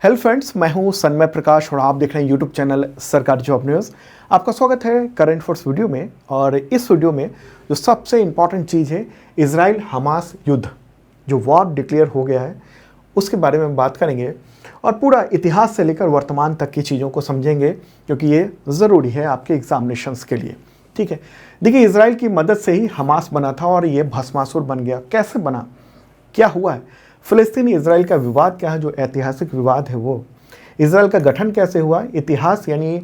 Hello friends, मैं हूं सन्मय प्रकाश और आप देख रहे हैं यूट्यूब चैनल सरकारी जॉब न्यूज़। आपका स्वागत है करंट फोर्स वीडियो में। और इस वीडियो में जो सबसे इम्पॉर्टेंट चीज़ है, इजराइल हमास युद्ध जो वॉर डिक्लेयर हो गया है उसके बारे में बात करेंगे और पूरा इतिहास से लेकर वर्तमान तक की चीज़ों को समझेंगे, क्योंकि ये ज़रूरी है आपके एग्जामिनेशंस के लिए। ठीक है, देखिए, इजराइल की मदद से ही हमास बना था और ये भस्मासुर बन गया। कैसे बना, क्या हुआ है, फ़िलिस्तीनी इजराइल का विवाद क्या है, जो ऐतिहासिक विवाद है वो, इजराइल का गठन कैसे हुआ, इतिहास यानी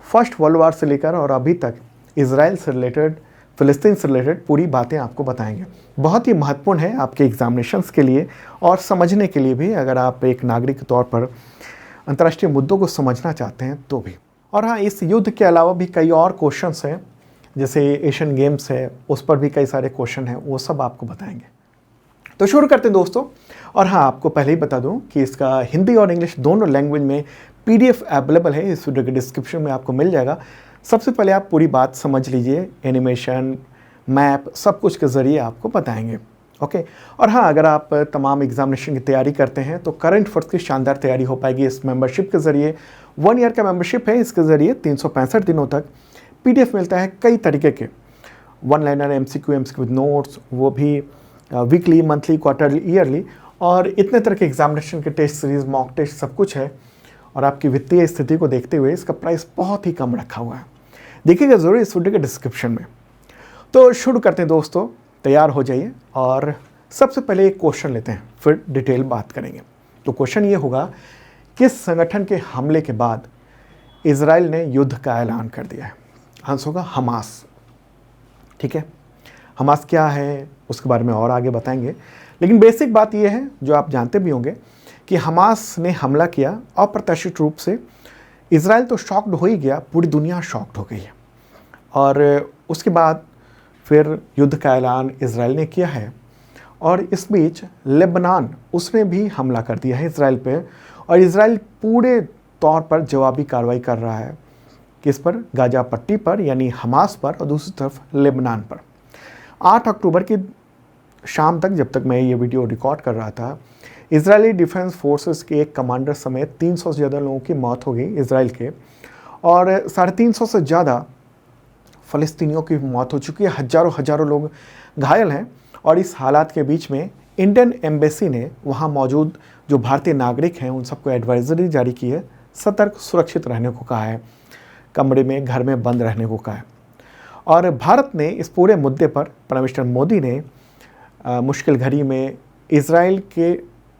फर्स्ट वर्ल्ड वार से लेकर और अभी तक इजराइल से रिलेटेड, फ़िलिस्तीन से रिलेटेड पूरी बातें आपको बताएंगे। बहुत ही महत्वपूर्ण है आपके एग्जामिनेशंस के लिए और समझने के लिए भी, अगर आप एक नागरिक के तौर पर अंतर्राष्ट्रीय मुद्दों को समझना चाहते हैं तो भी। और हाँ, इस युद्ध के अलावा भी कई और क्वेश्चंस हैं, जैसे एशियन गेम्स है, उस पर भी कई सारे क्वेश्चन हैं, वो सब आपको बताएंगे। तो शुरू करते हैं दोस्तों। और हाँ, आपको पहले ही बता दूं कि इसका हिंदी और इंग्लिश दोनों लैंग्वेज में पीडीएफ अवेलेबल है, इस वीडियो के डिस्क्रिप्शन में आपको मिल जाएगा। सबसे पहले आप पूरी बात समझ लीजिए, एनिमेशन, मैप, सब कुछ के ज़रिए आपको बताएंगे। ओके। और हाँ, अगर आप तमाम एग्जामिनेशन की तैयारी करते हैं तो करंट फोर्स की शानदार तैयारी हो पाएगी इस मेंबरशिप के ज़रिए। 1 ईयर का मेंबरशिप है, इसके ज़रिए 365 दिनों तक पीडीएफ मिलता है कई तरीके के, one liner, MCQ with notes, वो भी वीकली, मंथली, क्वार्टरली, ईयरली, और इतने तरह के एग्जामिनेशन के टेस्ट सीरीज, मॉक टेस्ट, सब कुछ है। और आपकी वित्तीय स्थिति को देखते हुए इसका प्राइस बहुत ही कम रखा हुआ है, देखिएगा ज़रूर इस वीडियो के डिस्क्रिप्शन में। तो शुरू करते हैं दोस्तों, तैयार हो जाइए और सबसे पहले एक क्वेश्चन लेते हैं, फिर डिटेल बात करेंगे। तो क्वेश्चन ये होगा, किस संगठन के हमले के बाद इजराइल ने युद्ध का ऐलान कर दिया है? आंसर होगा हमास। ठीक है, हमास क्या है उसके बारे में और आगे बताएंगे, लेकिन बेसिक बात यह है जो आप जानते भी होंगे कि हमास ने हमला किया अप्रत्याशित रूप से। इजराइल तो शॉक्ड हो ही गया, पूरी दुनिया शॉक्ड हो गई है। और उसके बाद फिर युद्ध का ऐलान इजराइल ने किया है। और इस बीच लेबनान, उसने भी हमला कर दिया है इजराइल पे, और इजराइल पूरे तौर पर जवाबी कार्रवाई कर रहा है। किस पर? गाजा पट्टी पर, यानी हमास पर, और दूसरी तरफ लेबनान पर। 8 अक्टूबर की शाम तक, जब तक मैं ये वीडियो रिकॉर्ड कर रहा था, इजरायली डिफेंस फोर्सेस के एक कमांडर समेत 300 से ज़्यादा लोगों की मौत हो गई इजराइल के, और 350 से ज़्यादा फ़लस्तीनियों की मौत हो चुकी है। हज़ारों लोग घायल हैं। और इस हालात के बीच में इंडियन एम्बेसी ने वहाँ मौजूद जो भारतीय नागरिक हैं उन सबको एडवाइजरी जारी की है, सतर्क, सुरक्षित रहने को कहा है, कमरे में, घर में बंद रहने को कहा है। और भारत ने इस पूरे मुद्दे पर, प्राइम मिनिस्टर मोदी ने मुश्किल घड़ी में इजराइल के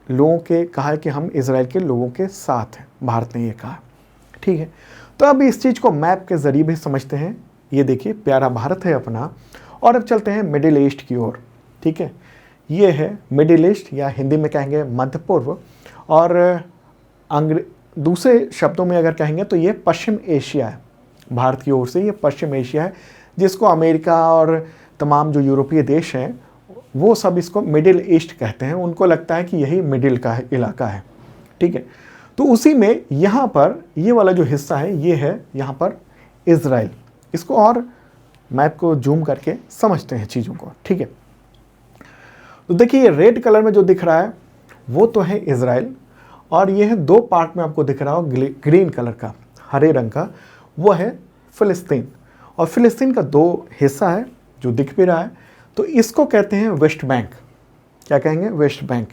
लोगों के कहा कि हम इजराइल के लोगों के साथ हैं, भारत ने ये कहा। ठीक है, तो अब इस चीज़ को मैप के ज़रिए भी समझते हैं। ये देखिए, प्यारा भारत है अपना। और अब चलते हैं मिडिल ईस्ट की ओर। ठीक है, ये है मिडिल ईस्ट, या हिंदी में कहेंगे मध्य पूर्व, और दूसरे शब्दों में अगर कहेंगे तो ये पश्चिम एशिया है। भारत की ओर से ये पश्चिम एशिया है, जिसको अमेरिका और तमाम जो यूरोपीय देश हैं वो सब इसको मिडिल ईस्ट कहते हैं। उनको लगता है कि यही मिडिल का इलाका है। ठीक है, तो उसी में यहाँ पर ये वाला जो हिस्सा है, ये है यहाँ पर इजराइल। इसको और मैप को जूम करके समझते हैं चीज़ों को। ठीक है, तो देखिए, ये रेड कलर में जो दिख रहा है वो तो है इजराइल, और ये है 2 पार्ट में आपको दिख रहा हो ग्रीन कलर का, हरे रंग का, वो है फ़िलिस्तीन। और फ़िलिस्तीन का 2 हिस्सा है जो दिख भी रहा है, तो इसको कहते हैं वेस्ट बैंक। क्या कहेंगे? West Bank.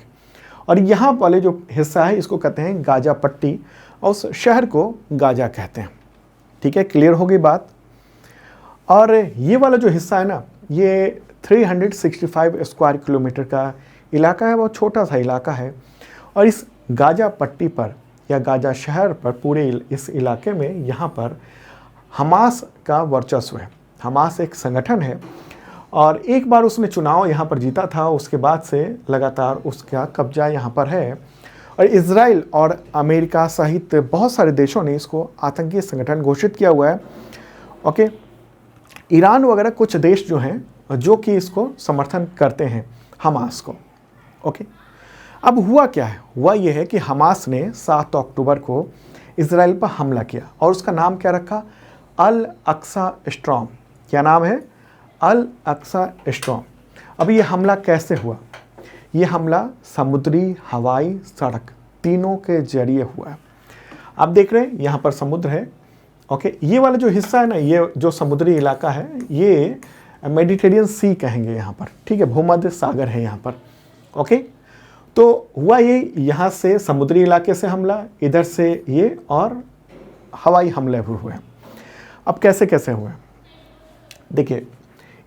और यहाँ वाले जो हिस्सा है इसको कहते हैं गाजा पट्टी, और उस शहर को गाजा कहते हैं। ठीक है, क्लियर हो गई बात। और ये वाला जो हिस्सा है ना, ये 365 स्क्वायर किलोमीटर का इलाका है, बहुत छोटा सा इलाका है। और इस गाजा पट्टी पर या गाजा शहर पर, पूरे इस इलाके में, यहाँ पर हमास का वर्चस्व है। हमास एक संगठन है, और एक बार उसने चुनाव यहाँ पर जीता था, उसके बाद से लगातार उसका कब्जा यहाँ पर है। और इजराइल और अमेरिका सहित बहुत सारे देशों ने इसको आतंकी संगठन घोषित किया हुआ है। ओके, ईरान वगैरह कुछ देश जो हैं जो कि इसको समर्थन करते हैं, हमास को। ओके, अब हुआ क्या है? हुआ ये है कि हमास ने 7 अक्टूबर को इजराइल पर हमला किया, और उसका नाम क्या रखा? अल अक्सा स्टॉर्म। क्या नाम है? अल अक्सा स्टॉर्म। अब ये हमला कैसे हुआ? ये हमला समुद्री, हवाई, सड़क तीनों के जरिए हुआ है। आप देख रहे हैं यहाँ पर समुद्र है, ओके। ये वाला जो हिस्सा है ना, ये जो समुद्री इलाका है, ये मेडिटेरियन सी कहेंगे यहाँ पर, ठीक है, भूमध्य सागर है यहाँ पर, ओके। तो हुआ ये, यहाँ से समुद्री इलाके से हमला, इधर से ये, और हवाई हमले भी हुए। अब कैसे कैसे हुए देखिए,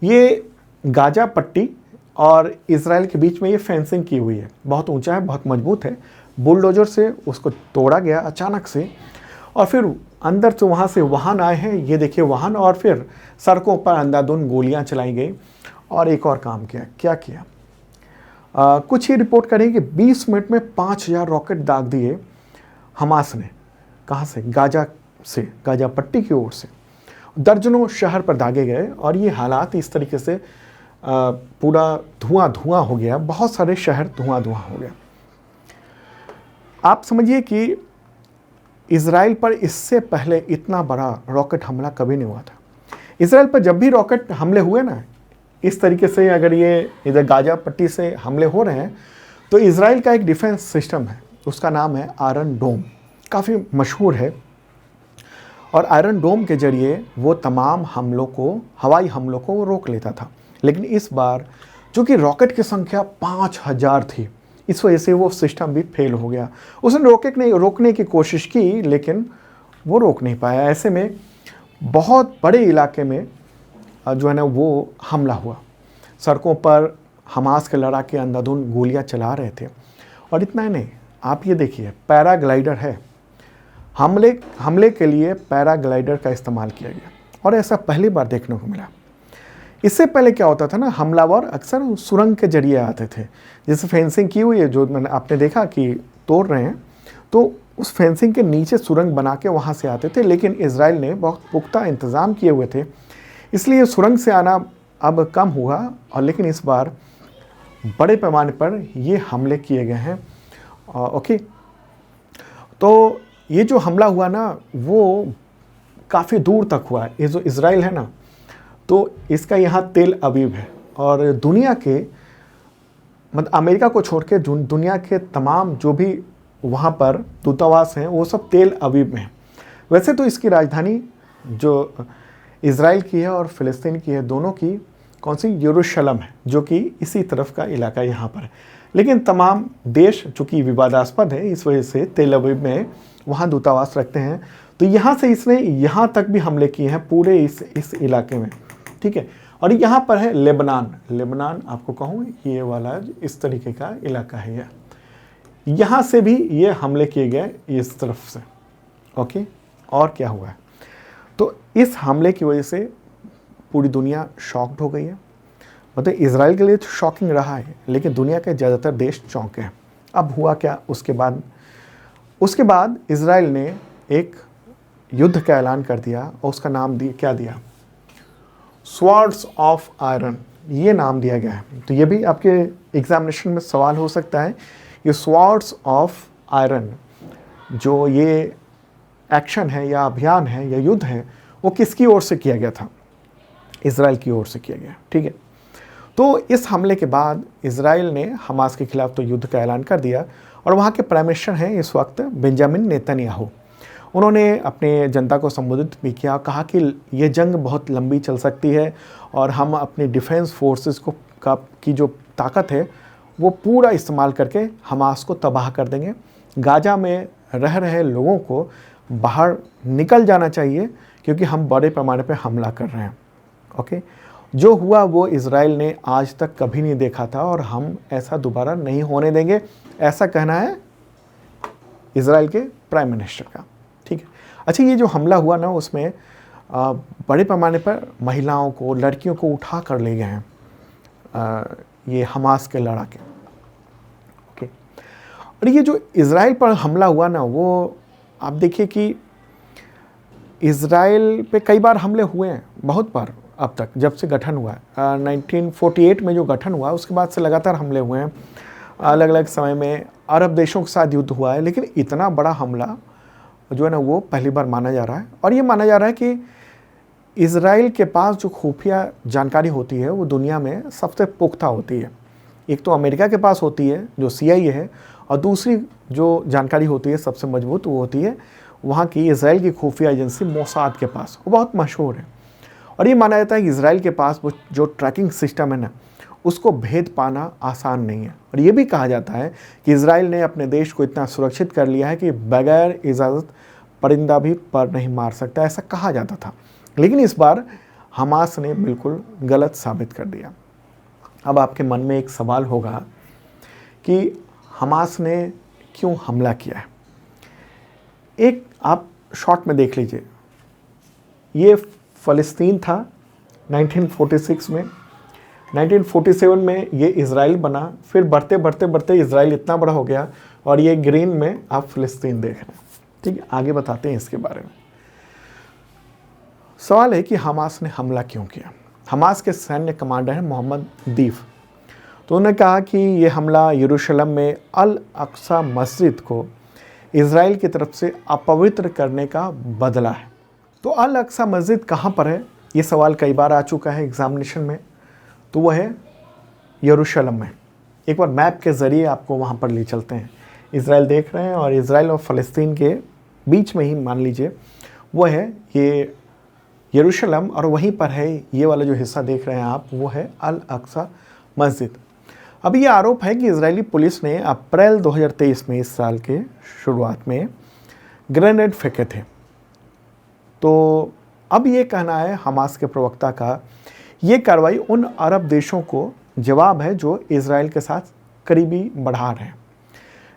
ये गाजा पट्टी और इजराइल के बीच में ये फेंसिंग की हुई है, बहुत ऊंचा है, बहुत मजबूत है। बुलडोजर से उसको तोड़ा गया अचानक से, और फिर अंदर से वहाँ से वाहन आए हैं, ये देखिए वाहन, और फिर सड़कों पर अंधाधुंध गोलियां चलाई गई। और एक और काम किया, क्या किया, कुछ ही रिपोर्ट करें कि 20 मिनट में 5000 रॉकेट दाग दिए हमास ने। कहाँ से? गाजा से, गाजा पट्टी की ओर से दर्जनों शहर पर दागे गए, और ये हालात इस तरीके से पूरा धुआं धुआं हो गया, बहुत सारे शहर धुआं धुआं हो गया। आप समझिए कि इजराइल पर इससे पहले इतना बड़ा रॉकेट हमला कभी नहीं हुआ था। इजराइल पर जब भी रॉकेट हमले हुए ना, इस तरीके से, अगर ये इधर गाजा पट्टी से हमले हो रहे हैं, तो इजराइल का एक डिफेंस सिस्टम है, उसका नाम है आयरन डोम, काफ़ी मशहूर है। और आयरन डोम के जरिए वो तमाम हमलों को, हवाई हमलों को वो रोक लेता था। लेकिन इस बार चूँकि रॉकेट की संख्या 5000 थी, इस वजह से वो सिस्टम भी फेल हो गया। उसने रोकने की कोशिश की, लेकिन वो रोक नहीं पाया। ऐसे में बहुत बड़े इलाके में जो है ना वो हमला हुआ। सड़कों पर हमास के लड़ाके अंधाधुंध गोलियां चला रहे थे। और इतना ही नहीं, आप ये देखिए, पैराग्लाइडर है, हमले के लिए पैराग्लाइडर का इस्तेमाल किया गया, और ऐसा पहली बार देखने को मिला। इससे पहले क्या होता था ना, हमलावर अक्सर सुरंग के जरिए आते थे, जैसे फेंसिंग की हुई है जो आपने देखा कि तोड़ रहे हैं, तो उस फेंसिंग के नीचे सुरंग बना के वहाँ से आते थे। लेकिन इजराइल ने बहुत पुख्ता इंतज़ाम किए हुए थे, इसलिए सुरंग से आना अब कम हुआ। और लेकिन इस बार बड़े पैमाने पर ये हमले किए गए हैं, ओके। तो ये जो हमला हुआ ना, वो काफ़ी दूर तक हुआ है। ये जो इजराइल है ना, तो इसका यहाँ तेल अवीव है, और दुनिया के, मतलब अमेरिका को छोड़ के दुनिया के तमाम जो भी वहाँ पर दूतावास हैं, वो सब तेल अवीव में है। वैसे तो इसकी राजधानी जो इजराइल की है और फ़िलिस्तीन की है, दोनों की कौन सी, यरूशलेम है, जो कि इसी तरफ का इलाका यहाँ पर है। लेकिन तमाम देश चूँकि विवादास्पद है, इस वजह से तेल अवीव में वहाँ दूतावास रखते हैं। तो यहाँ से इसने यहाँ तक भी हमले किए हैं, पूरे इस इलाके में, ठीक है। और यहाँ पर है लेबनान आपको कहूँ, ये वाला इस तरीके का इलाका है यह, यहाँ से भी ये हमले किए गए इस तरफ से, ओके। और क्या हुआ है, तो इस हमले की वजह से पूरी दुनिया शॉक्ड हो गई है। मतलब इजराइल के लिए तो शॉकिंग रहा है, लेकिन दुनिया के ज़्यादातर देश चौंके हैं। अब हुआ क्या उसके बाद इजराइल ने एक युद्ध का ऐलान कर दिया, और उसका नाम क्या दिया, स्वॉर्ड्स ऑफ आयरन, ये नाम दिया गया है। तो ये भी आपके एग्जामिनेशन में सवाल हो सकता है, ये स्वॉर्ड्स ऑफ आयरन जो ये एक्शन है या अभियान है या युद्ध है, वो किसकी ओर से किया गया था? इजराइल की ओर से किया गया, ठीक है। तो इस हमले के बाद इजराइल ने हमास के खिलाफ तो युद्ध का ऐलान कर दिया, और वहाँ के प्राइम मिनिस्टर हैं इस वक्त बेंजामिन नेतन्याहू। उन्होंने अपने जनता को संबोधित भी किया, कहा कि ये जंग बहुत लंबी चल सकती है, और हम अपनी डिफेंस फोर्सेस की जो ताकत है वो पूरा इस्तेमाल करके हमास को तबाह कर देंगे। गाजा में रह रहे लोगों को बाहर निकल जाना चाहिए, क्योंकि हम बड़े पैमाने पर हमला कर रहे हैं, ओके। जो हुआ वो इजराइल ने आज तक कभी नहीं देखा था, और हम ऐसा दोबारा नहीं होने देंगे, ऐसा कहना है इजराइल के प्राइम मिनिस्टर का, ठीक है। अच्छा, ये जो हमला हुआ ना, उसमें बड़े पैमाने पर महिलाओं को, लड़कियों को उठा कर ले गए हैं ये हमास के लड़ाके, ओके। और ये जो इजराइल पर हमला हुआ ना, वो आप देखिए कि इजराइल पे कई बार हमले हुए हैं, बहुत बार अब तक, जब से गठन हुआ है। 1948 में जो गठन हुआ, उसके बाद से लगातार हमले हुए हैं। अलग अलग समय में अरब देशों के साथ युद्ध हुआ है, लेकिन इतना बड़ा हमला जो है ना, वो पहली बार माना जा रहा है। और ये माना जा रहा है कि इजराइल के पास जो खुफिया जानकारी होती है, वो दुनिया में सबसे पुख्ता होती है। एक तो अमेरिका के पास होती है जो CIA है, और दूसरी जो जानकारी होती है सबसे मजबूत वो होती है वहाँ की इजराइल की खुफिया एजेंसी मोसाद के पास। वो बहुत मशहूर है और ये माना जाता है कि इजराइल के पास वो जो ट्रैकिंग सिस्टम है ना, उसको भेद पाना आसान नहीं है। और ये भी कहा जाता है कि इजराइल ने अपने देश को इतना सुरक्षित कर लिया है कि बगैर इजाज़त परिंदा भी पर नहीं मार सकता, ऐसा कहा जाता था। लेकिन इस बार हमास ने बिल्कुल गलत साबित कर दिया। अब आपके मन में एक सवाल होगा कि हमास ने क्यों हमला किया है। एक आप शॉर्ट में देख लीजिए, ये फ़लस्तीन था 1946 में, 1947 में ये इज़राइल बना, फिर बढ़ते बढ़ते बढ़ते इज़राइल इतना बड़ा हो गया और ये ग्रीन में आप फ़लस्तीन देख रहे हैं। ठीक है, आगे बताते हैं इसके बारे में। सवाल है कि हमास ने हमला क्यों किया। हमास के सैन्य कमांडर हैं मोहम्मद दीफ, तो उन्होंने कहा कि ये हमला यरूशलेम में अल अक्सा मस्जिद को इज़राइल की तरफ से अपवित्र करने का बदला है। तो अल अक्सा मस्जिद कहाँ पर है, ये सवाल कई बार आ चुका है एग्जामिनेशन में। तो वह है यरूशलेम में। एक बार मैप के ज़रिए आपको वहाँ पर ले चलते हैं। इज़राइल देख रहे हैं और इज़राइल और फ़लस्तीन के बीच में ही मान लीजिए वो है ये यरूशलेम, और वहीं पर है ये वाला जो हिस्सा देख रहे हैं आप, वो है अल अक्सा मस्जिद। अब ये आरोप है कि इजरायली पुलिस ने अप्रैल 2023 में, इस साल के शुरुआत में, ग्रेनेड फेंके थे। तो अब ये कहना है हमास के प्रवक्ता का, ये कार्रवाई उन अरब देशों को जवाब है जो इजराइल के साथ करीबी बढ़ा रहे हैं।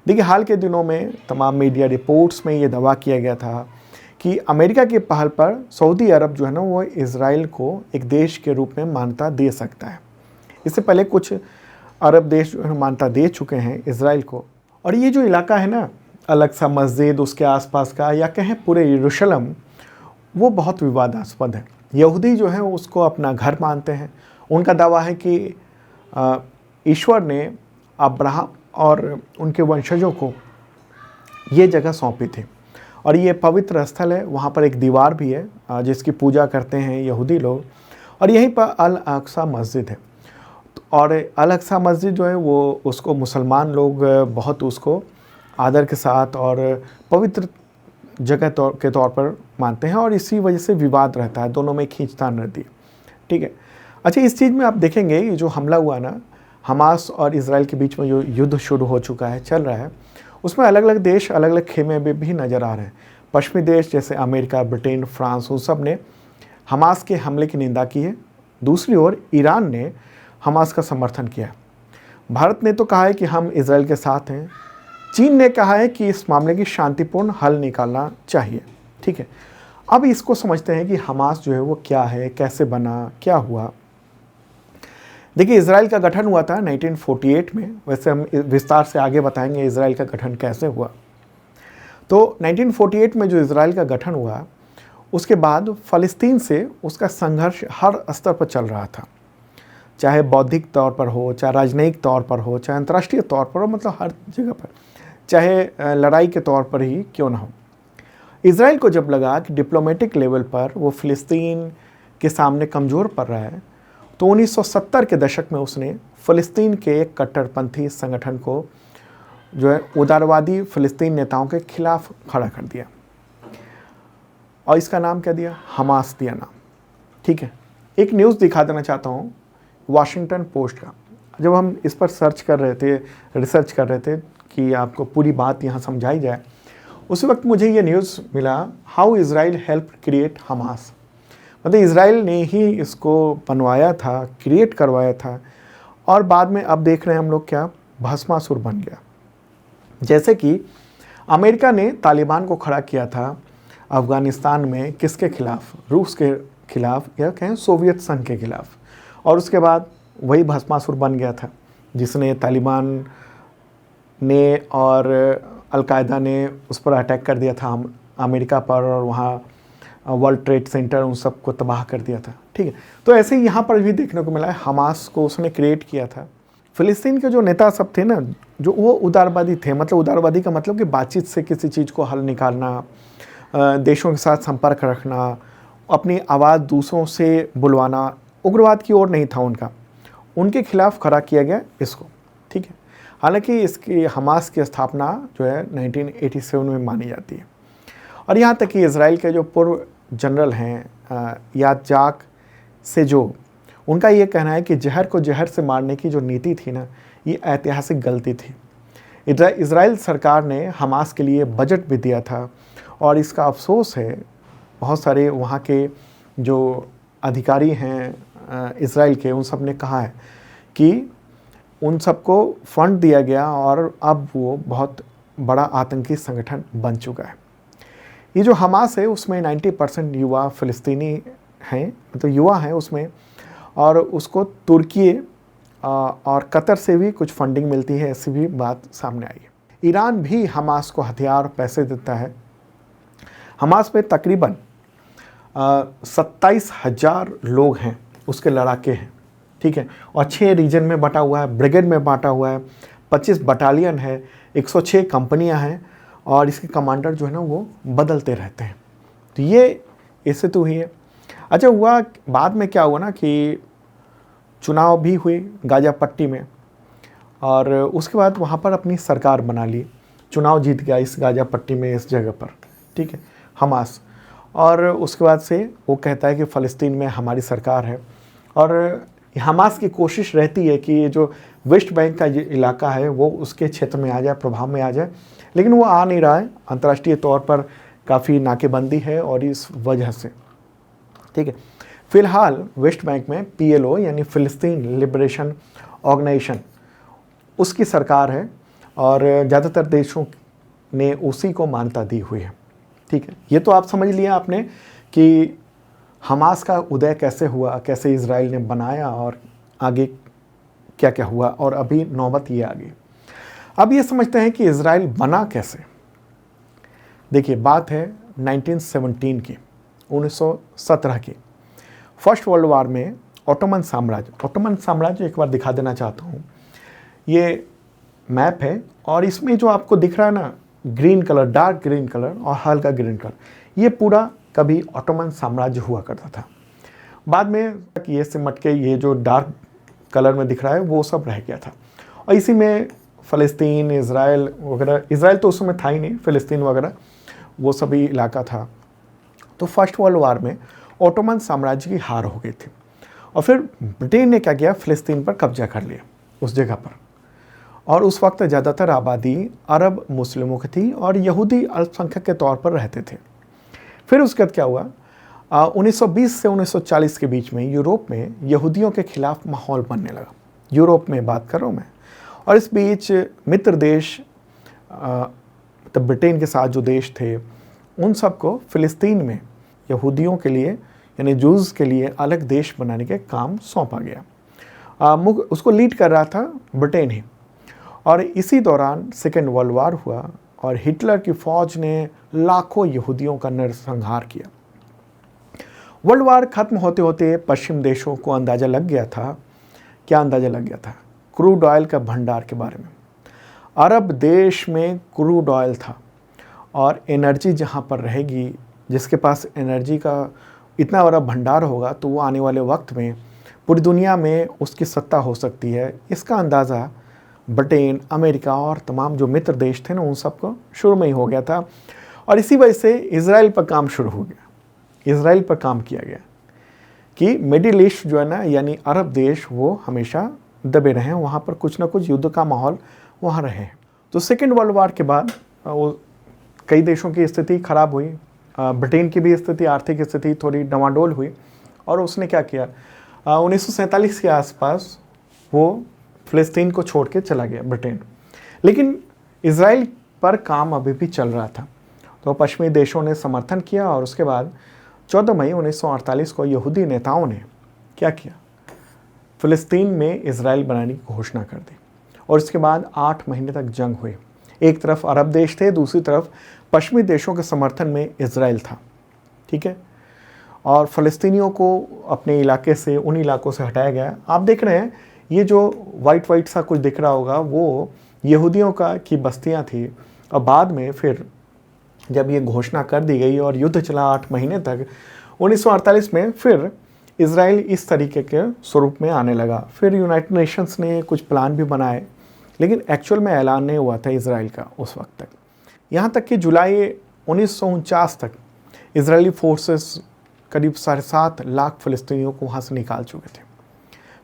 देखिए, हाल के दिनों में तमाम मीडिया रिपोर्ट्स में ये दावा किया गया था कि अमेरिका की पहल पर सऊदी अरब जो है ना, वो इजराइल को एक देश के रूप में मान्यता दे सकता है। इससे पहले कुछ अरब देश जो है मान्यता दे चुके हैं इजराइल को। और ये जो इलाका है ना, अल अक्सा मस्जिद, उसके आसपास का, या कहें पूरे यरूशलेम, वो बहुत विवादास्पद है। यहूदी जो है उसको अपना घर मानते हैं। उनका दावा है कि ईश्वर ने अब्राहम और उनके वंशजों को ये जगह सौंपी थी और ये पवित्र स्थल है। वहाँ पर एक दीवार भी है जिसकी पूजा करते हैं यहूदी लोग, और यहीं पर अल अक्सा मस्जिद है। और अल अक्सा मस्जिद जो है वो, उसको मुसलमान लोग बहुत उसको आदर के साथ और पवित्र जगह के तौर पर मानते हैं, और इसी वजह से विवाद रहता है, दोनों में खींचतान रहती है। ठीक है। अच्छा, इस चीज़ में आप देखेंगे ये जो हमला हुआ ना, हमास और इजराइल के बीच में जो युद्ध शुरू हो चुका है, चल रहा है, उसमें अलग अलग देश अलग अलग खेमे में भी नज़र आ रहे हैं। पश्चिमी देश जैसे अमेरिका, ब्रिटेन, फ्रांस, उन सब ने हमास के हमले की निंदा की है। दूसरी ओर ईरान ने हमास का समर्थन किया है। भारत ने तो कहा है कि हम इजराइल के साथ हैं। चीन ने कहा है कि इस मामले की शांतिपूर्ण हल निकालना चाहिए। ठीक है, अब इसको समझते हैं कि हमास जो है वो क्या है, कैसे बना, क्या हुआ। देखिए, इजराइल का गठन हुआ था 1948 में। वैसे हम विस्तार से आगे बताएंगे इजराइल का गठन कैसे हुआ। तो 1948 में जो इजराइल का गठन हुआ, उसके बाद फ़लस्तीन से उसका संघर्ष हर स्तर पर चल रहा था, चाहे बौद्धिक तौर पर हो, चाहे राजनयिक तौर पर हो, चाहे अंतर्राष्ट्रीय तौर पर हो, मतलब हर जगह पर, चाहे लड़ाई के तौर पर ही क्यों ना हो। इजराइल को जब लगा कि डिप्लोमेटिक लेवल पर वो फ़लस्तीन के सामने कमज़ोर पड़ रहा है, तो 1970 के दशक में उसने फ़लस्तीन के एक कट्टरपंथी संगठन को जो है उदारवादी फ़लस्तीन नेताओं के खिलाफ खड़ा कर दिया, और इसका नाम क्या दिया, हमास दिया नाम। ठीक है, एक न्यूज़ दिखा देना चाहता हूँ वाशिंगटन पोस्ट का। जब हम इस पर सर्च कर रहे थे, रिसर्च कर रहे थे कि आपको पूरी बात यहाँ समझाई जाए, उसी वक्त मुझे ये न्यूज़ मिला, how Israel help create Hamas. मतलब इज़राइल ने ही इसको बनवाया था, क्रिएट करवाया था, और बाद में अब देख रहे हैं हम लोग क्या, भस्मासुर बन गया। जैसे कि अमेरिका ने तालिबान को खड़ा किया था अफ़गानिस्तान में, किसके खिलाफ, रूस के खिलाफ, या कहें सोवियत संघ के खिलाफ, और उसके बाद वही भस्मासुर बन गया था जिसने तालिबान ने और अलकायदा ने उस पर अटैक कर दिया था अमेरिका पर, और वहाँ वर्ल्ड ट्रेड सेंटर उन सबको तबाह कर दिया था। ठीक है, तो ऐसे ही यहाँ पर भी देखने को मिला है, हमास को उसने क्रिएट किया था। फ़लस्तीन के जो नेता सब थे ना, जो वो उदारवादी थे, मतलब उदारवादी का मतलब कि बातचीत से किसी चीज़ को हल निकालना, देशों के साथ संपर्क रखना, अपनी आवाज़ दूसरों से बुलवाना, उग्रवाद की ओर नहीं था उनका। उनके खिलाफ खड़ा किया गया इसको। ठीक है, हालांकि इसकी हमास की स्थापना जो है 1987 में मानी जाती है। और यहाँ तक कि इज़राइल के जो पूर्व जनरल हैं याद से जो उनका ये कहना है कि जहर को जहर से मारने की जो नीति थी ना, ये ऐतिहासिक गलती थी। इज़राइल सरकार ने हमास के लिए बजट भी दिया था और इसका अफसोस है, बहुत सारे वहाँ के जो अधिकारी हैं इज़राइल के, उन सब ने कहा है कि उन सबको फंड दिया गया और अब वो बहुत बड़ा आतंकी संगठन बन चुका है। ये जो हमास है उसमें 90% युवा फ़िलिस्तीनी हैं, मतलब युवा हैं उसमें, और उसको तुर्की और कतर से भी कुछ फंडिंग मिलती है, ऐसी भी बात सामने आई है। ईरान भी हमास को हथियार पैसे देता है। हमास में तकरीबन 27,000 लोग हैं, उसके लड़ाके हैं, ठीक है, और 6 रीजन में बटा हुआ है, ब्रिगेड में बांटा हुआ है, 25 बटालियन है, 106 कंपनियां हैं और इसके कमांडर जो है ना वो बदलते रहते हैं। तो ये इससे तो हुई है। अच्छा, हुआ बाद में क्या हुआ ना कि चुनाव भी हुए गाज़ा पट्टी में और उसके बाद वहाँ पर अपनी सरकार बना ली, चुनाव जीत गया इस गाज़ा पट्टी में, इस जगह पर, ठीक है, हमास। और उसके बाद से वो कहता है कि फ़लस्तीन में हमारी सरकार है और हमास की कोशिश रहती है कि ये जो वेस्ट बैंक का इलाका है वो उसके क्षेत्र में आ जाए, प्रभाव में आ जाए, लेकिन वो आ नहीं रहा है। अंतर्राष्ट्रीय तौर पर काफ़ी नाकेबंदी है और इस वजह से, ठीक है, फ़िलहाल वेस्ट बैंक में PLO यानी फ़िलिस्तीन लिबरेशन ऑर्गेनाइजेशन उसकी सरकार है और ज़्यादातर देशों ने उसी को मान्यता दी हुई है, ठीक है। ये तो आप समझ लिया आपने कि हमास का उदय कैसे हुआ, कैसे इज़राइल ने बनाया और आगे क्या क्या हुआ, और अभी नौबत ये आ गई। अब ये समझते हैं कि इज़राइल बना कैसे। देखिए, बात है 1917 की, 1917 की। फर्स्ट वर्ल्ड वार में ओटोमन साम्राज्य एक बार दिखा देना चाहता हूँ। ये मैप है और इसमें जो आपको दिख रहा है ना, green colour, dark green colour और हल्का ग्रीन कलर, ये पूरा कभी ओटोमन साम्राज्य हुआ करता था। बाद में ये सिमट के ये जो डार्क कलर में दिख रहा है वो सब रह गया था और इसी में फ़लस्तीन, इज़राइल वगैरह, इज़राइल तो उस समय था ही नहीं, फ़लस्तीन वगैरह वो सभी इलाका था। तो फर्स्ट वर्ल्ड वार में ओटोमन साम्राज्य की हार हो गई थी और फिर ब्रिटेन ने क्या किया, फ़लस्तीन पर कब्जा कर लिया उस जगह पर। और उस वक्त ज़्यादातर आबादी अरब मुस्लिमों की थी और यहूदी अल्पसंख्यक के तौर पर रहते थे। फिर उसके बाद क्या हुआ, 1920 से 1940 के बीच में यूरोप में यहूदियों के खिलाफ माहौल बनने लगा। यूरोप में बात कर रहा हूँ मैं। और इस बीच मित्र देश तो ब्रिटेन के साथ जो देश थे, उन सबको फ़िलिस्तीन में यहूदियों के लिए यानी जूज़ के लिए अलग देश बनाने के काम सौंपा गया। उसको लीड कर रहा था ब्रिटेन ही। और इसी दौरान सेकेंड वर्ल्ड वार हुआ और हिटलर की फ़ौज ने लाखों यहूदियों का नरसंहार किया। वर्ल्ड वार ख़त्म होते होते पश्चिम देशों को अंदाज़ा लग गया था। क्या अंदाज़ा लग गया था? क्रूड ऑयल का भंडार के बारे में। अरब देश में क्रूड ऑयल था और एनर्जी जहाँ पर रहेगी, जिसके पास एनर्जी का इतना बड़ा भंडार होगा, तो वो आने वाले वक्त में पूरी दुनिया में उसकी सत्ता हो सकती है। इसका अंदाज़ा ब्रिटेन, अमेरिका और तमाम जो मित्र देश थे ना, उन सबको शुरू में ही हो गया था। और इसी वजह से इज़राइल पर काम शुरू हो गया। इज़राइल पर काम किया गया कि मिडिल ईस्ट जो है ना, यानी अरब देश, वो हमेशा दबे रहे, वहाँ पर कुछ ना कुछ युद्ध का माहौल वहाँ रहे। तो सेकेंड वर्ल्ड वार के बाद कई देशों की स्थिति खराब हुई। ब्रिटेन की भी स्थिति, आर्थिक स्थिति थोड़ी डमाडोल हुई और उसने क्या किया, 1947 के आसपास वो फ़लस्तीन को छोड़ के चला गया ब्रिटेन। लेकिन इज़राइल पर काम अभी भी चल रहा था, तो पश्चिमी देशों ने समर्थन किया और उसके बाद 14 मई 1948 को यहूदी नेताओं ने क्या किया, फ़लस्तीन में इज़राइल बनाने की घोषणा कर दी। और इसके बाद 8 महीने तक जंग हुई। एक तरफ अरब देश थे, दूसरी तरफ पश्चिमी देशों के समर्थन में इज़राइल था, ठीक है। और फ़लस्तीनियों को अपने इलाके से, उन इलाकों से हटाया गया। आप देख रहे हैं ये जो वाइट सा कुछ दिख रहा होगा, वो यहूदियों की बस्तियां थी। और बाद में फिर जब ये घोषणा कर दी गई और युद्ध चला 8 महीने तक, 1948 में फिर इज़राइल इस तरीके के स्वरूप में आने लगा। फिर यूनाइटेड नेशंस ने कुछ प्लान भी बनाए लेकिन एक्चुअल में ऐलान नहीं हुआ था इसराइल का उस वक्त तक। यहाँ तक कि जुलाई 1949 तक इजरायली फोर्सेस करीब 7.5 लाख फ़लस्तीनियों को वहाँ से निकाल चुके थे।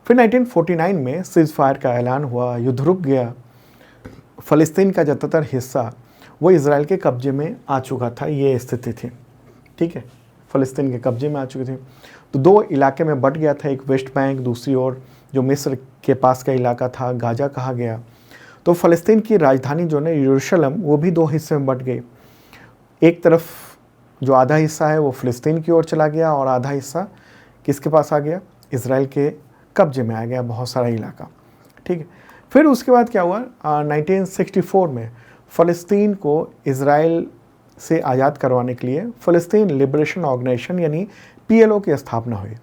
फिर 1949 में सीज़ फायर का ऐलान हुआ, युद्ध रुक गया। फ़लस्तीन का ज़्यादातर हिस्सा वो इजराइल के कब्जे में आ चुका था, ये स्थिति थी। ठीक है, फ़लस्तीन के कब्जे में आ चुके थे। तो दो इलाके में बट गया था, एक वेस्ट बैंक, दूसरी ओर जो मिस्र के पास का इलाका था गाजा कहा गया। तो फ़लस्तीन की राजधानी जो है यरूशलेम, वो भी दो हिस्से में बट गई। एक तरफ जो आधा हिस्सा है वो फ़लस्तीन की ओर चला गया और आधा हिस्सा किसके पास आ गया, इजराइल के कब्जे में आ गया बहुत सारा इलाका। ठीक है, फिर उसके बाद क्या हुआ, 1964 में फ़लस्तीन को इजराइल से आज़ाद करवाने के लिए फ़लस्तीन लिबरेशन ऑर्गेनाइजेशन यानी PLO की स्थापना हुई।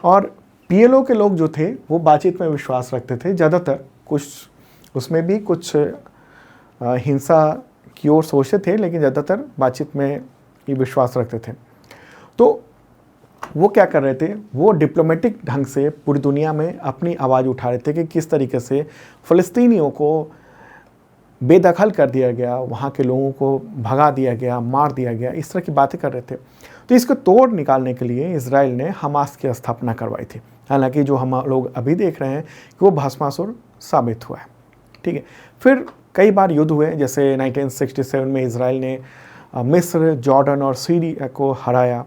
और PLO के लोग जो थे वो बातचीत में विश्वास रखते थे ज़्यादातर, कुछ उसमें भी कुछ हिंसा की ओर सोचते थे, लेकिन ज़्यादातर बातचीत में ये विश्वास रखते थे। तो वो क्या कर रहे थे, वो डिप्लोमेटिक ढंग से पूरी दुनिया में अपनी आवाज़ उठा रहे थे कि किस तरीके से फ़लस्तीनियों को बेदखल कर दिया गया, वहाँ के लोगों को भगा दिया गया, मार दिया गया, इस तरह की बातें कर रहे थे। तो इसको तोड़ निकालने के लिए इजराइल ने हमास की स्थापना करवाई थी। हालांकि जो हम लोग अभी देख रहे हैं कि वो भस्मासुर साबित हुआ है। ठीक है, फिर कई बार युद्ध हुए, जैसे 1967 में इजराइल ने मिस्र, जॉर्डन और सीरिया को हराया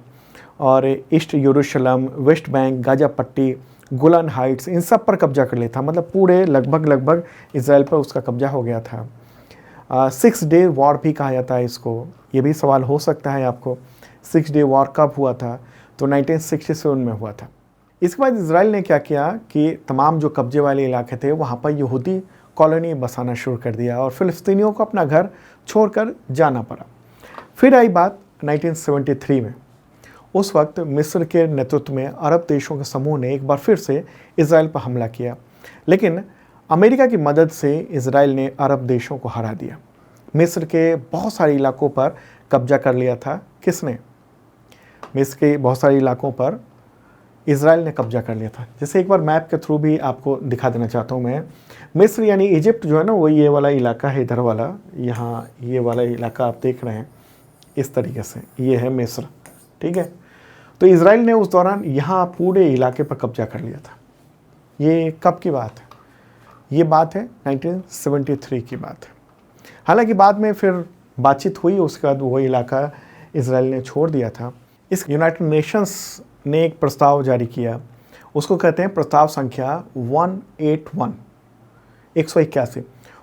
और ईस्ट यरूशलेम, वेस्ट बैंक, गाजा पट्टी, गोलन हाइट्स, इन सब पर कब्जा कर लिया था। मतलब पूरे लगभग इजराइल पर उसका कब्जा हो गया था। 6 डे वॉर भी कहा जाता है इसको। ये भी सवाल हो सकता है आपको, 6 डे वॉर कब हुआ था, तो 1967 में हुआ था। इसके बाद इजराइल ने क्या किया कि तमाम जो कब्जे वाले इलाके थे वहाँ पर यहूदी कॉलोनी बसाना शुरू कर दिया और फ़िलिस्तीनियों को अपना घर छोड़कर जाना पड़ा। फिर आई बात 1973 में। उस वक्त मिस्र के नेतृत्व में अरब देशों के समूह ने एक बार फिर से इजराइल पर हमला किया, लेकिन अमेरिका की मदद से इजराइल ने अरब देशों को हरा दिया। मिस्र के बहुत सारे इलाकों पर कब्जा कर लिया था। किसने? मिस्र के बहुत सारे इलाकों पर इजराइल ने कब्जा कर लिया था। जैसे एक बार मैप के थ्रू भी आपको दिखा देना चाहता हूँ मैं। मिस्र यानी इजिप्ट जो है ना, वो ये वाला इलाका है, इधर वाला, यहाँ ये वाला इलाका आप देख रहे हैं इस तरीके से, ये है मिस्र। ठीक है, तो इजराइल ने उस दौरान यहाँ पूरे इलाके पर कब्जा कर लिया था। ये कब की बात है? ये बात है 1973 की बात है। हालांकि बाद में फिर बातचीत हुई, उसके बाद वो इलाका इजराइल ने छोड़ दिया था। इस यूनाइटेड नेशंस ने एक प्रस्ताव जारी किया, उसको कहते हैं प्रस्ताव संख्या 181।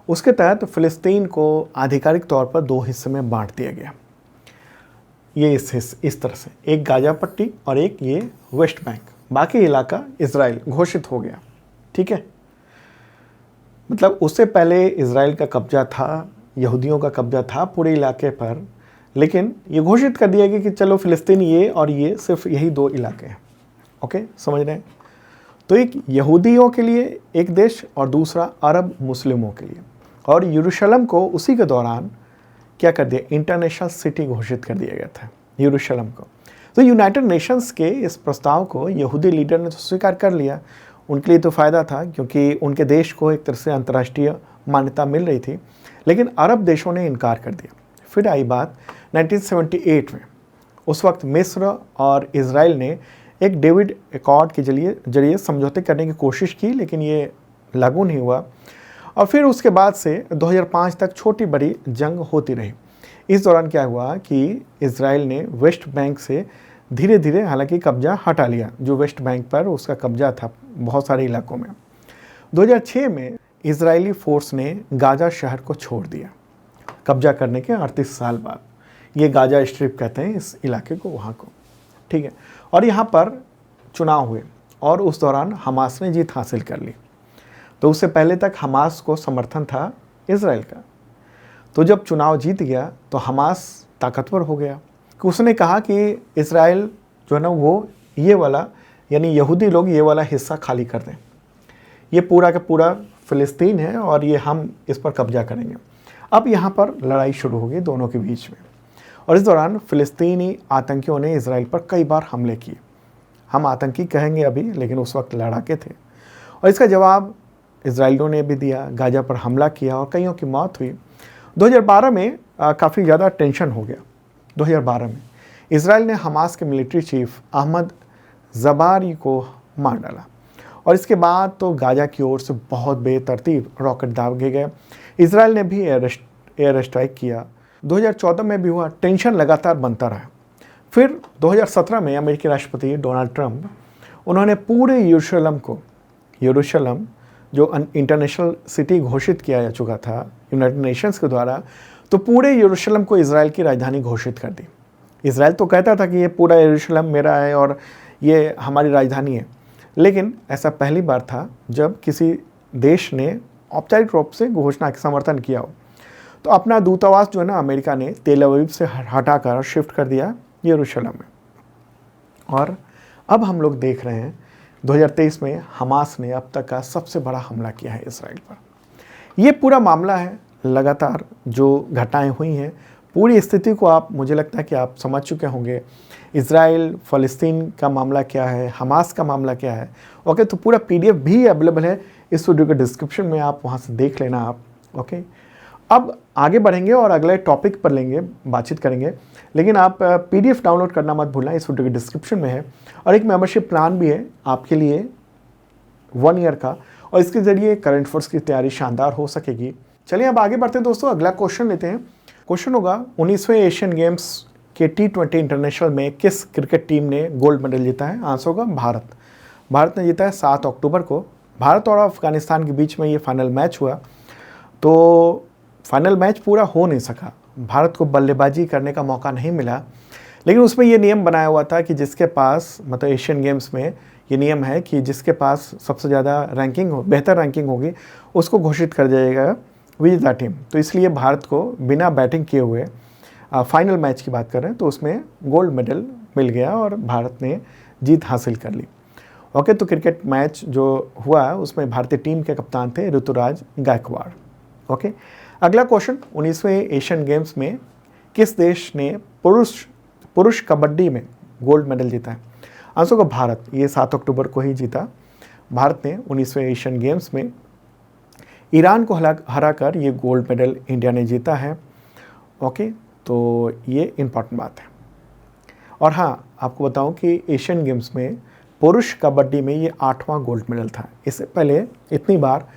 उसके तहत फ़िलिस्तीन को आधिकारिक तौर पर दो हिस्से में बांट दिया गया। ये इस तरह से, एक गाजा पट्टी और एक ये वेस्ट बैंक, बाकी इलाका इजराइल घोषित हो गया। ठीक है, मतलब उससे पहले इजराइल का कब्जा था, यहूदियों का कब्जा था पूरे इलाके पर, लेकिन ये घोषित कर दिया गया कि चलो फ़िलिस्तीन ये और ये सिर्फ यही दो इलाके हैं। ओके, समझ रहे हैं? तो एक यहूदियों के लिए एक देश और दूसरा अरब मुस्लिमों के लिए। और यरूशलेम को उसी के दौरान क्या कर दिया, इंटरनेशनल सिटी घोषित कर दिया गया था यरूशलेम को। तो यूनाइटेड नेशंस के इस प्रस्ताव को यहूदी लीडर ने तो स्वीकार कर लिया। उनके लिए तो फ़ायदा था क्योंकि उनके देश को एक तरह से अंतर्राष्ट्रीय मान्यता मिल रही थी, लेकिन अरब देशों ने इनकार कर दिया। फिर आई बात 1978 में। उस वक्त मिस्र और इजराइल ने एक डेविड एकॉर्ड के जरिए समझौते करने की कोशिश की, लेकिन ये लागू नहीं हुआ। और फिर उसके बाद से 2005 तक छोटी बड़ी जंग होती रही। इस दौरान क्या हुआ कि इजराइल ने वेस्ट बैंक से धीरे धीरे हालांकि कब्जा हटा लिया, जो वेस्ट बैंक पर उसका कब्जा था बहुत सारे इलाकों में। 2006 में इजरायली फोर्स ने गाजा शहर को छोड़ दिया कब्जा करने के 38 साल बाद। ये गाजा स्ट्रिप कहते हैं इस इलाके को, वहाँ को। ठीक है, और यहाँ पर चुनाव हुए और उस दौरान हमास ने जीत हासिल कर ली। तो उससे पहले तक हमास को समर्थन था इजराइल का। तो जब चुनाव जीत गया तो हमास ताकतवर हो गया कि उसने कहा कि इजराइल जो है ना, वो ये वाला यानी यहूदी लोग ये वाला हिस्सा खाली कर दें, ये पूरा का पूरा फ़िलिस्तीन है और ये हम इस पर कब्जा करेंगे। अब यहाँ पर लड़ाई शुरू हो गई दोनों के बीच में, और इस दौरान फ़िलिस्तीनी आतंकियों ने इजराइल पर कई बार हमले किए। हम आतंकी कहेंगे अभी, लेकिन उस वक्त लड़ाके थे। और इसका जवाब इजराइलियों ने भी दिया, गाजा पर हमला किया और कईयों की मौत हुई। 2012 में काफ़ी ज़्यादा टेंशन हो गया। 2012 में इजराइल ने हमास के मिलिट्री चीफ अहमद जबारी को मार डाला और इसके बाद तो गाजा की ओर से बहुत बेतरतीब रॉकेट दागे गए। इजराइल ने भी एयर स्ट्राइक किया। 2014 में भी हुआ। टेंशन लगातार बनता रहा। फिर 2017 में अमेरिकी राष्ट्रपति डोनाल्ड ट्रंप, उन्होंने पूरे यरूशलेम जो इंटरनेशनल सिटी घोषित किया जा चुका था यूनाइटेड नेशंस के द्वारा, तो पूरे यरूशलेम को इजराइल की राजधानी घोषित कर दी। इजराइल तो कहता था कि ये पूरा यरूशलेम मेरा है और ये हमारी राजधानी है, लेकिन ऐसा पहली बार था जब किसी देश ने औपचारिक रूप से घोषणा का समर्थन किया हो। तो अपना दूतावास जो है ना, अमेरिका ने तेल अवीव से हटाकर शिफ्ट कर दिया यरूशलेम में। और अब हम लोग देख रहे हैं 2023 में हमास ने अब तक का सबसे बड़ा हमला किया है इसराइल पर। ये पूरा मामला है, लगातार जो घटनाएं हुई हैं, पूरी स्थिति को आप, मुझे लगता है कि आप समझ चुके होंगे। इजराइल फ़लस्तीन का मामला क्या है, हमास का मामला क्या है। ओके, तो पूरा PDF भी अवेलेबल है इस वीडियो के डिस्क्रिप्शन में, आप वहाँ से देख लेना आप। ओके, अब आगे बढ़ेंगे और अगले टॉपिक पर लेंगे, बातचीत करेंगे, लेकिन आप PDF डाउनलोड करना मत भूलना, इस वीडियो के डिस्क्रिप्शन में है। और एक मेंबरशिप प्लान भी है आपके लिए 1 ईयर का, और इसके ज़रिए करंट अफेयर्स की तैयारी शानदार हो सकेगी। चलिए अब आगे बढ़ते हैं दोस्तों, अगला क्वेश्चन लेते हैं। क्वेश्चन होगा 19वें एशियन गेम्स के T20 इंटरनेशनल में किस क्रिकेट टीम ने गोल्ड मेडल जीता है? आंसर होगा भारत। भारत ने जीता है 7 अक्टूबर को। भारत और अफगानिस्तान के बीच में ये फाइनल मैच हुआ, तो फाइनल मैच पूरा हो नहीं सका, भारत को बल्लेबाजी करने का मौका नहीं मिला। लेकिन उसमें ये नियम बनाया हुआ था कि जिसके पास, मतलब एशियन गेम्स में ये नियम है कि जिसके पास सबसे ज़्यादा रैंकिंग हो, बेहतर रैंकिंग होगी, उसको घोषित कर जाएगा विजेता टीम। तो इसलिए भारत को बिना बैटिंग किए हुए फाइनल मैच की बात कर रहे हैं, तो उसमें गोल्ड मेडल मिल गया और भारत ने जीत हासिल कर ली। ओके, तो क्रिकेट मैच जो हुआ उसमें भारतीय टीम के कप्तान थे ऋतुराज गायकवाड़। ओके, अगला क्वेश्चन, 19वें एशियन गेम्स में किस देश ने पुरुष कबड्डी में गोल्ड मेडल जीता है? आंसर होगा भारत। ये 7 अक्टूबर को ही जीता। भारत ने 19वें एशियन गेम्स में ईरान को हराकर ये गोल्ड मेडल इंडिया ने जीता है। ओके, तो ये इम्पॉर्टेंट बात है। और हाँ, आपको बताऊं कि एशियन गेम्स में पुरुष कबड्डी में ये 8वां गोल्ड मेडल था। इससे पहले इतनी बार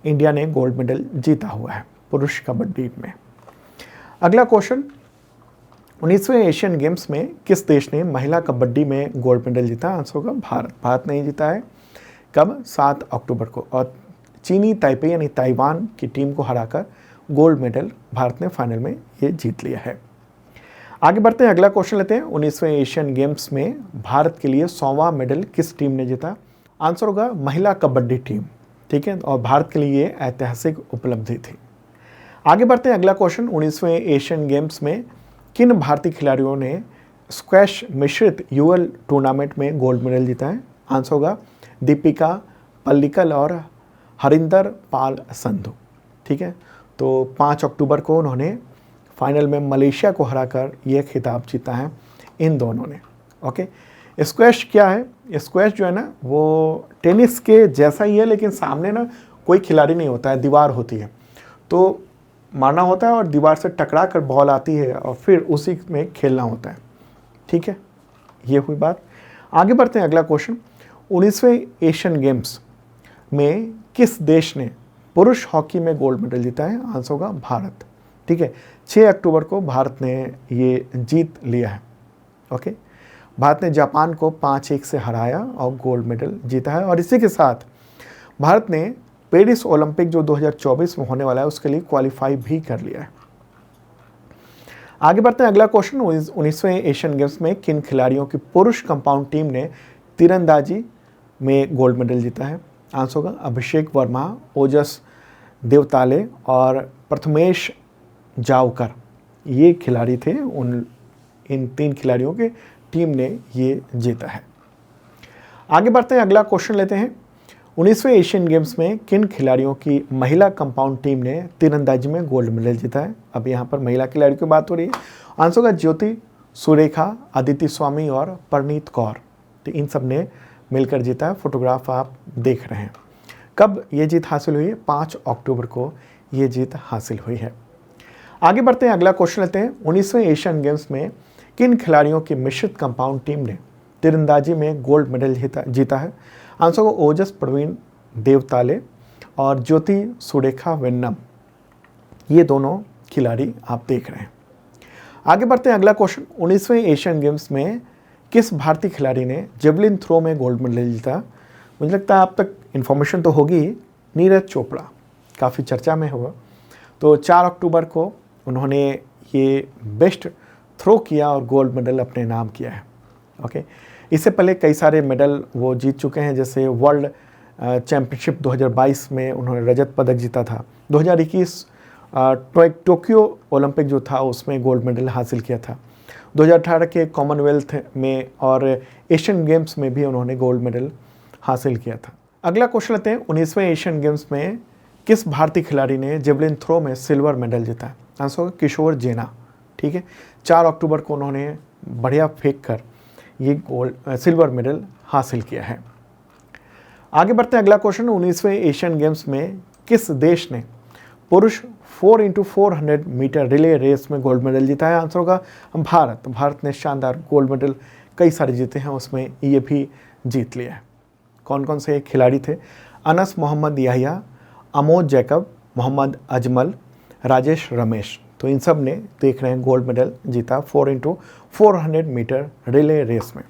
इंडिया ने गोल्ड मेडल जीता हुआ है पुरुष कबड्डी में। अगला क्वेश्चन, 19वें एशियन गेम्स में किस देश ने महिला कबड्डी में गोल्ड मेडल जीता? आंसर होगा भारत। भारत ने जीता है कब? 7 अक्टूबर को। और चीनी ताइपे यानी ताइवान की टीम को हराकर गोल्ड मेडल भारत ने फाइनल में ये जीत लिया है। आगे बढ़ते हैं, अगला क्वेश्चन लेते हैं। 19वें एशियन गेम्स में भारत के लिए 100वां मेडल किस टीम ने जीता? आंसर होगा महिला कबड्डी टीम। ठीक है, और भारत के लिए ऐतिहासिक उपलब्धि थी। आगे बढ़ते हैं, अगला क्वेश्चन, 19वें एशियन गेम्स में किन भारतीय खिलाड़ियों ने स्क्वैश मिश्रित युगल टूर्नामेंट में गोल्ड मेडल जीता है? आंसर होगा दीपिका पल्लिकल और हरिंदर पाल संधू। ठीक है, तो 5 अक्टूबर को उन्होंने फाइनल में मलेशिया को हराकर यह खिताब जीता है इन दोनों ने। ओके, स्क्वैश क्या है? स्क्वैश जो है ना, वो टेनिस के जैसा ही है, लेकिन सामने ना कोई खिलाड़ी नहीं होता है, दीवार होती है, तो मारना होता है और दीवार से टकरा कर बॉल आती है और फिर उसी में खेलना होता है। ठीक है, ये हुई बात। आगे बढ़ते हैं, अगला क्वेश्चन, 19वें एशियन गेम्स में किस देश ने पुरुष हॉकी में गोल्ड मेडल जीता है? आंसर होगा भारत। ठीक है, 6 अक्टूबर को भारत ने ये जीत लिया है। ओके, भारत ने जापान को 5-1 से हराया और गोल्ड मेडल जीता है। और इसी के साथ भारत ने पेरिस ओलंपिक जो 2024 में होने वाला है उसके लिए क्वालिफाई भी कर लिया है। आगे बढ़ते हैं, अगला क्वेश्चन, 19वें एशियन गेम्स में किन खिलाड़ियों की पुरुष कंपाउंड टीम ने तीरंदाजी में गोल्ड मेडल जीता है? आंसर होगा अभिषेक वर्मा, ओजस देवताले और प्रथमेश जावकर। ये खिलाड़ी थे, इन 3 खिलाड़ियों के टीम ने ये जीता है। आगे बढ़ते हैं, अगला क्वेश्चन लेते हैं, 19वें एशियन गेम्स में किन खिलाड़ियों की महिला कंपाउंड टीम ने तीरंदाजी में गोल्ड मेडल जीता है? अब यहाँ पर महिला खिलाड़ियों की बात हो रही है। आंसर होगा ज्योति सुरेखा, अदिति स्वामी और परनीत कौर। तो इन सब ने मिलकर जीता है। फोटोग्राफ आप देख रहे हैं। कब ये जीत हासिल हुई है? 5 अक्टूबर को ये जीत हासिल हुई है। आगे बढ़ते हैं, अगला क्वेश्चन लेते हैं। 19वें एशियन गेम्स में किन खिलाड़ियों की मिश्रित कंपाउंड टीम ने तीरंदाजी में गोल्ड मेडल जीता है? आंसर को ओजस प्रवीण देवताले और ज्योति सुरेखा वेन्नम, ये दोनों खिलाड़ी आप देख रहे हैं। आगे बढ़ते हैं, अगला क्वेश्चन। 19वें एशियन गेम्स में किस भारतीय खिलाड़ी ने जेवलिन थ्रो में गोल्ड मेडल जीता? मुझे लगता है आप तक इन्फॉर्मेशन तो होगी, नीरज चोपड़ा, काफ़ी चर्चा में हुआ। तो 4 अक्टूबर को उन्होंने ये बेस्ट थ्रो किया और गोल्ड मेडल अपने नाम किया है। ओके, इससे पहले कई सारे मेडल वो जीत चुके हैं, जैसे वर्ल्ड चैम्पियनशिप 2022 में उन्होंने रजत पदक जीता था। 2021 टोक्यो ओलंपिक जो था उसमें गोल्ड मेडल हासिल किया था। 2018 के कॉमनवेल्थ में और एशियन गेम्स में भी उन्होंने गोल्ड मेडल हासिल किया था। अगला क्वेश्चन लेते हैं। 19वें एशियन गेम्स में किस भारतीय खिलाड़ी ने जेवलिन थ्रो में सिल्वर मेडल जीता? आंसर किशोर जेना। ठीक है, 4 अक्टूबर को उन्होंने बढ़िया फेंक कर ये सिल्वर मेडल हासिल किया है। आगे बढ़ते हैं, अगला क्वेश्चन। 19वें एशियन गेम्स में किस देश ने पुरुष 4x400 मीटर रिले रेस में गोल्ड मेडल जीता है? आंसर होगा भारत। भारत ने शानदार गोल्ड मेडल कई सारे जीते हैं, उसमें ये भी जीत लिया है। कौन कौन से खिलाड़ी थे? अनस मोहम्मद याहिया, अमोद जैकब, मोहम्मद अजमल, राजेश रमेश। तो इन सब ने देख रहे हैं गोल्ड मेडल जीता 4x400 मीटर रिले रेस में।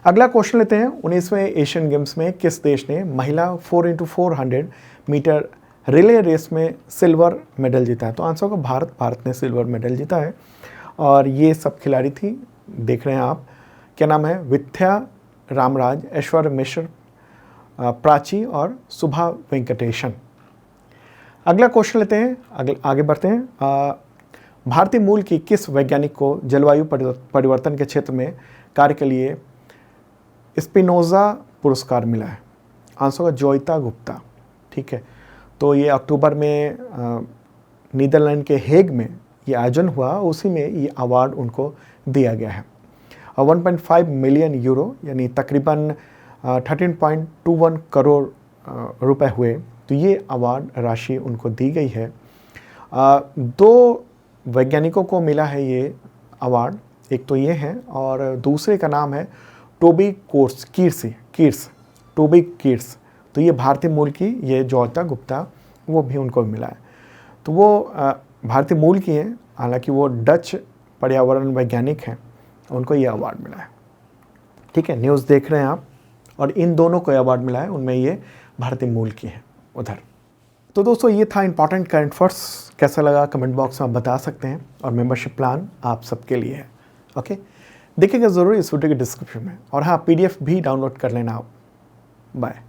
अगला क्वेश्चन लेते हैं। 19वें एशियन गेम्स में किस देश ने महिला 4x400 मीटर रिले रेस में सिल्वर मेडल जीता है? तो आंसर होगा भारत। भारत ने सिल्वर मेडल जीता है और ये सब खिलाड़ी थी, देख रहे हैं आप, क्या नाम है? विद्या रामराज, ऐश्वर्य मिश्र, प्राची और सुभा वेंकटेशन। अगला क्वेश्चन लेते हैं, आगे बढ़ते हैं। भारतीय मूल की किस वैज्ञानिक को जलवायु परिवर्तन के क्षेत्र में कार्य के लिए स्पिनोजा पुरस्कार मिला है? आंसर होगा जोइता गुप्ता। ठीक है, तो ये अक्टूबर में नीदरलैंड के हेग में ये आयोजन हुआ, उसी में ये अवार्ड उनको दिया गया है। 1.5 मिलियन यूरो यानी तकरीबन 13.21 करोड़ रुपए हुए, तो ये अवार्ड राशि उनको दी गई है। 2 वैज्ञानिकों को मिला है ये अवार्ड, एक तो ये है और दूसरे का नाम है टोबी कीर्स, टोबी कीर्स। तो ये भारतीय मूल की, ये जोइता गुप्ता, वो भी उनको मिला है। तो वो भारतीय मूल की हैं, हालांकि वो डच पर्यावरण वैज्ञानिक हैं, उनको ये अवार्ड मिला है। ठीक है, न्यूज़ देख रहे हैं आप, और इन दोनों को अवार्ड मिला है, उनमें ये भारतीय मूल की हैं उधर। तो दोस्तों ये था इंपॉर्टेंट करंट अफेयर्स। कैसा लगा कमेंट बॉक्स में आप बता सकते हैं, और मेंबरशिप प्लान आप सबके लिए है। ओके, देखिएगा ज़रूर इस वीडियो के डिस्क्रिप्शन में, और हाँ PDF भी डाउनलोड कर लेना आप। बाय।